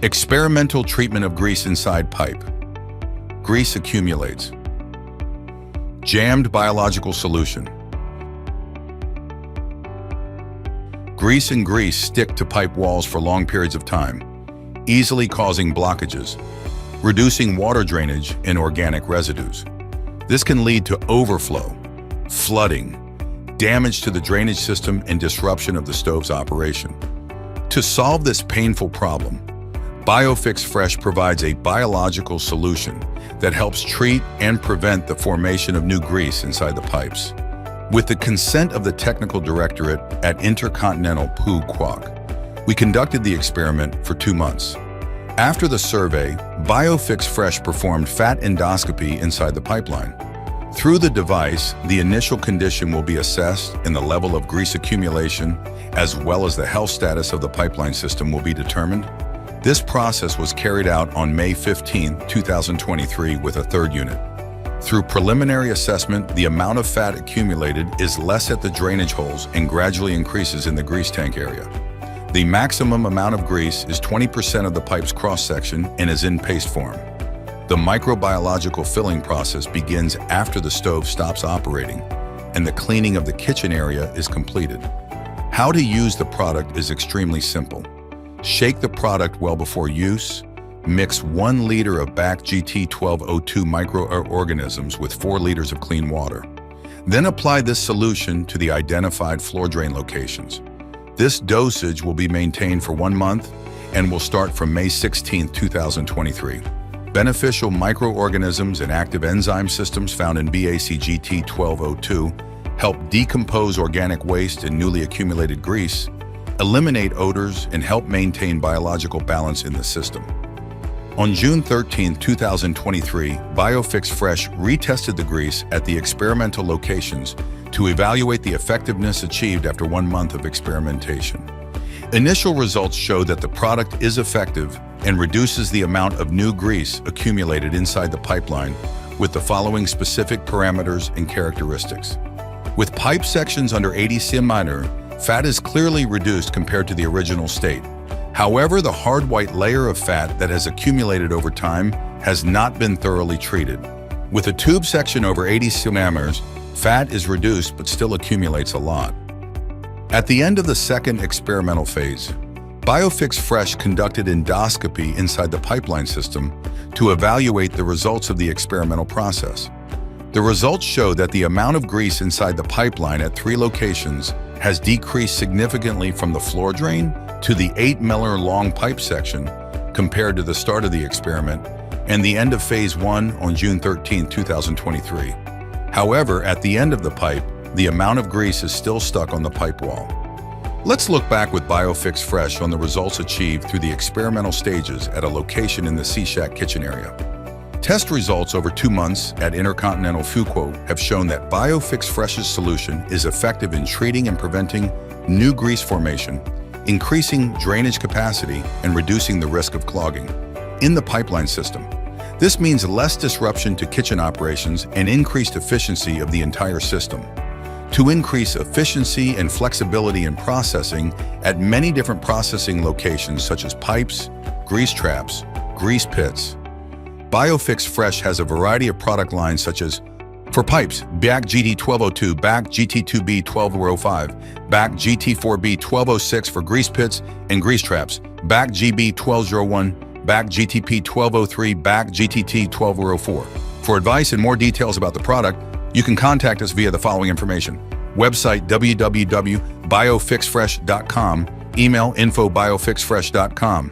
Experimental treatment of grease inside pipe. Grease accumulates. Jammed biological solution. Grease and grease stick to pipe walls for long periods of time, easily causing blockages, reducing water drainage and organic residues. This can lead to overflow, flooding, damage to the drainage system, and disruption of the stove's operation. To solve this painful problem, BioFix Fresh provides a biological solution that helps treat and prevent the formation of new grease inside the pipes. With the consent of the Technical Directorate at Intercontinental POO Quoc, we conducted the experiment for 2 months. After the survey, BioFix Fresh performed fat endoscopy inside the pipeline. Through the device, the initial condition will be assessed and the level of grease accumulation, as well as the health status of the pipeline system, will be determined. This process was carried out on May 15, 2023 with a third unit. Through preliminary assessment, the amount of fat accumulated is less at the drainage holes and gradually increases in the grease tank area. The maximum amount of grease is 20% of the pipe's cross-section and is in paste form. The microbiological filling process begins after the stove stops operating and the cleaning of the kitchen area is completed. How to use the product is extremely simple. Shake the product well before use. Mix 1 liter of BAC GT-1202 microorganisms with 4 liters of clean water. Then apply this solution to the identified floor drain locations. This dosage will be maintained for 1 month and will start from May 16, 2023. Beneficial microorganisms and active enzyme systems found in BAC GT-1202 help decompose organic waste and newly accumulated grease, eliminate odors, and help maintain biological balance in the system. On June 13, 2023, BioFix Fresh retested the grease at the experimental locations to evaluate the effectiveness achieved after 1 month of experimentation. Initial results show that the product is effective and reduces the amount of new grease accumulated inside the pipeline with the following specific parameters and characteristics. With pipe sections under 80 cm, fat is clearly reduced compared to the original state. However, the hard white layer of fat that has accumulated over time has not been thoroughly treated. With a tube section over 80 cm, fat is reduced but still accumulates a lot. At the end of the second experimental phase, BioFix Fresh conducted endoscopy inside the pipeline system to evaluate the results of the experimental process. The results show that the amount of grease inside the pipeline at 3 locations has decreased significantly from the floor drain to the 8 mm long pipe section compared to the start of the experiment and the end of phase 1 on June 13, 2023. However, at the end of the pipe, the amount of grease is still stuck on the pipe wall. Let's look back with BioFix Fresh on the results achieved through the experimental stages at a location in the C-Shack kitchen area. Test results over 2 months at Intercontinental POO have shown that BioFix Fresh's solution is effective in treating and preventing new grease formation, increasing drainage capacity, and reducing the risk of clogging in the pipeline system. This means less disruption to kitchen operations and increased efficiency of the entire system. To increase efficiency and flexibility in processing at many different processing locations such as pipes, grease traps, grease pits, BioFix Fresh has a variety of product lines such as for pipes, BAC GT1202, BAC GT2B-1205, BAC GT4B-1206 for grease pits and grease traps, BAC GB-1201, BAC GTP-1203, BAC GTT-1204. For advice and more details about the product, you can contact us via the following information. Website www.biofixfresh.com, email info@biofixfresh.com.